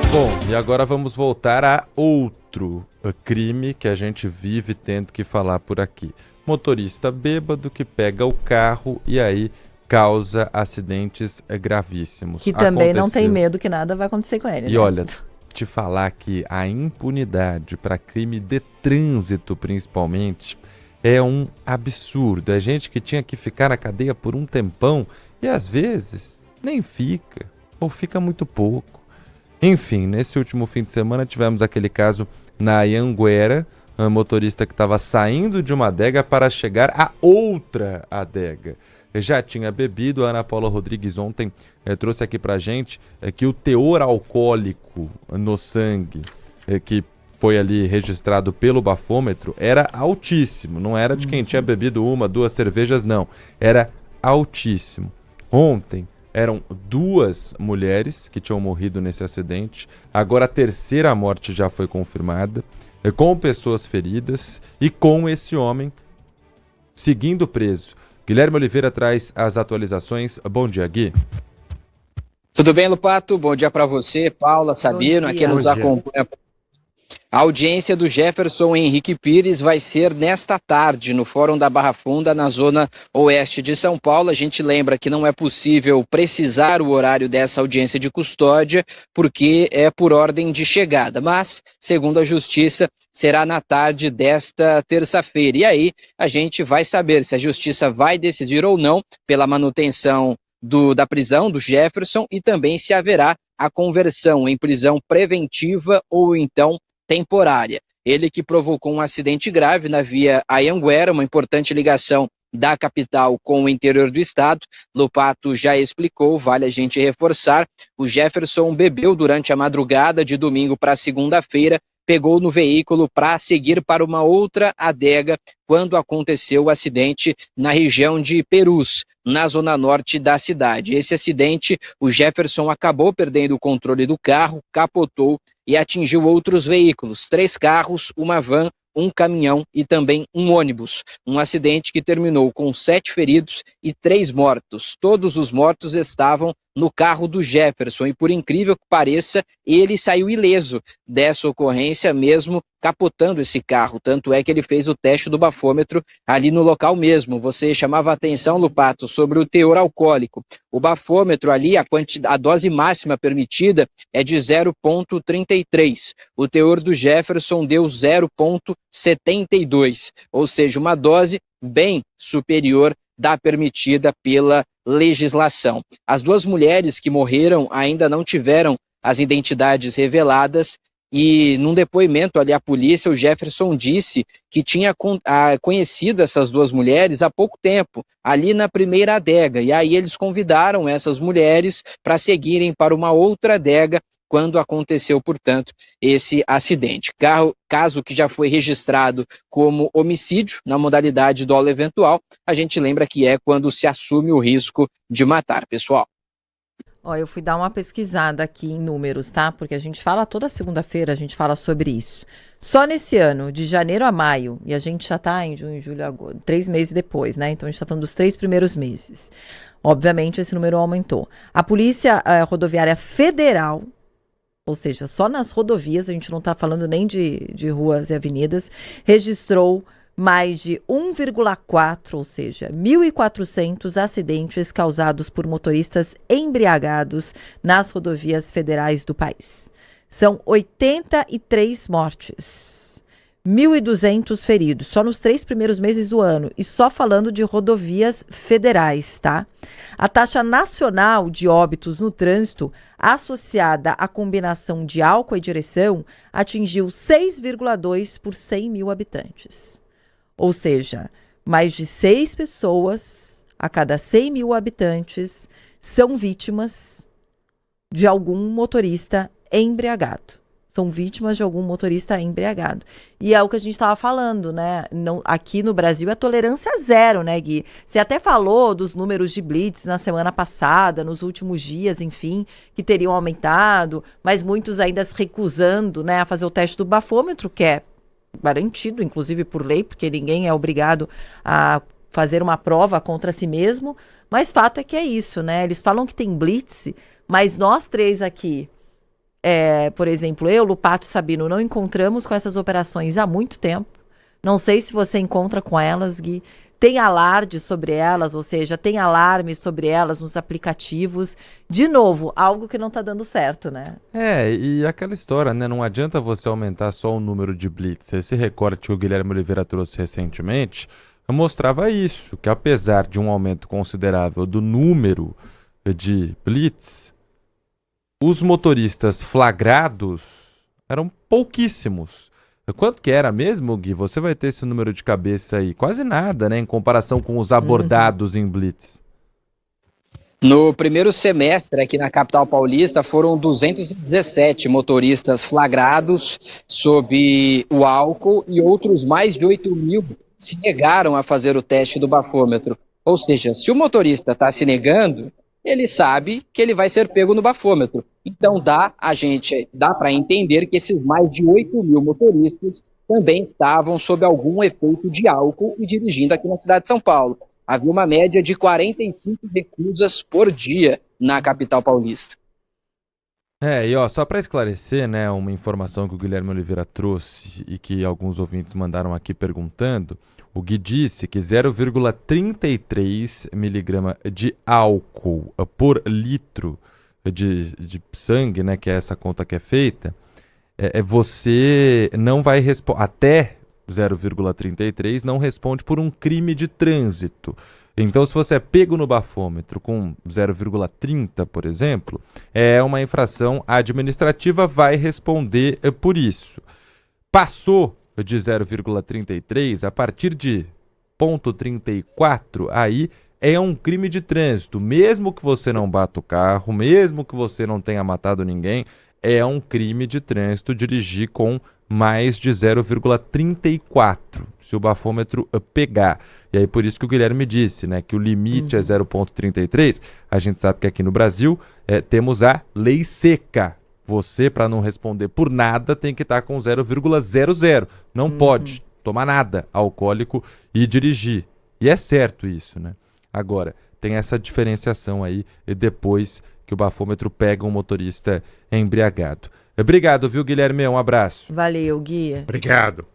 Bom, e agora vamos voltar a outro crime que a gente vive tendo que falar por aqui. Motorista bêbado que pega o carro e aí causa acidentes gravíssimos. Que também não tem medo que nada vai acontecer com ele, E né? olha, te falar que a impunidade para crime de trânsito, principalmente, é um absurdo. É gente que tinha que ficar na cadeia por um tempão e às vezes nem fica, ou fica muito pouco. Enfim, nesse último fim de semana tivemos aquele caso na Anhanguera, um motorista que estava saindo de uma adega para chegar a outra adega. Já tinha bebido. A Ana Paula Rodrigues ontem trouxe aqui pra gente que o teor alcoólico no sangue que foi ali registrado pelo bafômetro era altíssimo. Não era de quem tinha bebido uma, duas cervejas, não. Era altíssimo. Ontem eram 2 mulheres que tinham morrido nesse acidente. Agora a terceira morte já foi confirmada, com pessoas feridas e com esse homem seguindo preso. Guilherme Oliveira traz as atualizações. Bom dia, Gui. Tudo bem, Lupato? Bom dia para você, Paula, Sabino, aqui nos acompanha. A audiência do Jefferson Henrique Pires vai ser nesta tarde no Fórum da Barra Funda, na zona oeste de São Paulo. A gente lembra que não é possível precisar o horário dessa audiência de custódia, porque é por ordem de chegada. Mas, segundo a Justiça, será na tarde desta terça-feira. E aí a gente vai saber se a Justiça vai decidir ou não pela manutenção da prisão do Jefferson e também se haverá a conversão em prisão preventiva ou então temporária. Ele que provocou um acidente grave na via Anhanguera, uma importante ligação da capital com o interior do estado. Lupato já explicou, vale a gente reforçar. O Jefferson bebeu durante a madrugada de domingo para segunda-feira, pegou no veículo para seguir para uma outra adega quando aconteceu o acidente na região de Perus, na zona norte da cidade. Esse acidente, o Jefferson acabou perdendo o controle do carro, capotou e atingiu outros veículos, 3 carros, uma van, um caminhão e também um ônibus. Um acidente que terminou com 7 feridos e 3 mortos. Todos os mortos estavam no carro do Jefferson e, por incrível que pareça, ele saiu ileso dessa ocorrência, mesmo capotando esse carro. Tanto é que ele fez o teste do bafômetro ali no local mesmo. Você chamava a atenção, Lupato, sobre o teor alcoólico. O bafômetro ali, a dose máxima permitida é de 0,33. O teor do Jefferson deu 0,72, ou seja, uma dose bem superior da permitida pela legislação. As 2 mulheres que morreram ainda não tiveram as identidades reveladas e num depoimento ali à polícia, o Jefferson disse que tinha conhecido essas 2 mulheres há pouco tempo, ali na primeira adega, e aí eles convidaram essas mulheres para seguirem para uma outra adega quando aconteceu, portanto, esse acidente. Caso que já foi registrado como homicídio na modalidade dolo eventual, a gente lembra que é quando se assume o risco de matar, pessoal. Ó, eu fui dar uma pesquisada aqui em números, tá? Porque a gente fala toda segunda-feira, a gente fala sobre isso. Só nesse ano, de janeiro a maio, e a gente já tá em junho, julho, agosto, 3 meses depois, né? Então a gente tá falando dos 3 primeiros meses. Obviamente esse número aumentou. A Polícia Rodoviária Federal, ou seja, só nas rodovias, a gente não está falando nem de ruas e avenidas, registrou mais de 1,4, ou seja, 1.400 acidentes causados por motoristas embriagados nas rodovias federais do país. São 83 mortes, 1.200 feridos, só nos 3 primeiros meses do ano, e só falando de rodovias federais, tá? A taxa nacional de óbitos no trânsito, associada à combinação de álcool e direção, atingiu 6,2 por 100 mil habitantes. Ou seja, mais de 6 pessoas a cada 100 mil habitantes são vítimas de algum motorista embriagado. São vítimas de algum motorista embriagado. E é o que a gente estava falando, né? Não, aqui no Brasil é tolerância zero, né, Gui? Você até falou dos números de blitz na semana passada, nos últimos dias, enfim, que teriam aumentado, mas muitos ainda se recusando, né, a fazer o teste do bafômetro, que é garantido, inclusive por lei, porque ninguém é obrigado a fazer uma prova contra si mesmo. Mas fato é que é isso, né? Eles falam que tem blitz, mas nós 3 aqui por exemplo, eu, Lupato e Sabino, não encontramos com essas operações há muito tempo. Não sei se você encontra com elas, Gui. Tem alarde sobre elas, ou seja, tem alarme sobre elas nos aplicativos. De novo, algo que não está dando certo, né? E aquela história, né? Não adianta você aumentar só o número de blitz. Esse recorte que o Guilherme Oliveira trouxe recentemente mostrava isso, que apesar de um aumento considerável do número de blitz, os motoristas flagrados eram pouquíssimos. Quanto que era mesmo, Gui? Você vai ter esse número de cabeça aí. Quase nada, né? Em comparação com os abordados em blitz. No primeiro semestre aqui na capital paulista foram 217 motoristas flagrados sob o álcool e outros mais de 8 mil se negaram a fazer o teste do bafômetro. Ou seja, se o motorista está se negando, ele sabe que ele vai ser pego no bafômetro. Então dá para entender que esses mais de 8 mil motoristas também estavam sob algum efeito de álcool e dirigindo aqui na cidade de São Paulo. Havia uma média de 45 recusas por dia na capital paulista. Só para esclarecer, né, uma informação que o Guilherme Oliveira trouxe e que alguns ouvintes mandaram aqui perguntando, o Gui disse que 0,33 miligrama de álcool por litro de sangue, né, que é essa conta que é feita, você não vai responder, até 0,33 não responde por um crime de trânsito. Então, se você é pego no bafômetro com 0,30, por exemplo, é uma infração administrativa, vai responder por isso. Passou de 0,33, a partir de 0,34, aí é um crime de trânsito. Mesmo que você não bata o carro, mesmo que você não tenha matado ninguém, é um crime de trânsito dirigir com mais de 0,34, se o bafômetro pegar. E aí por isso que o Guilherme disse, né, que o limite é 0,33. A gente sabe que aqui no Brasil temos a lei seca. Você, para não responder por nada, tem que estar com 0,00. Não pode tomar nada alcoólico e dirigir. E é certo isso, né? Agora, tem essa diferenciação aí depois que o bafômetro pega um motorista embriagado. Obrigado, viu, Guilherme? Um abraço. Valeu, Gui. Obrigado.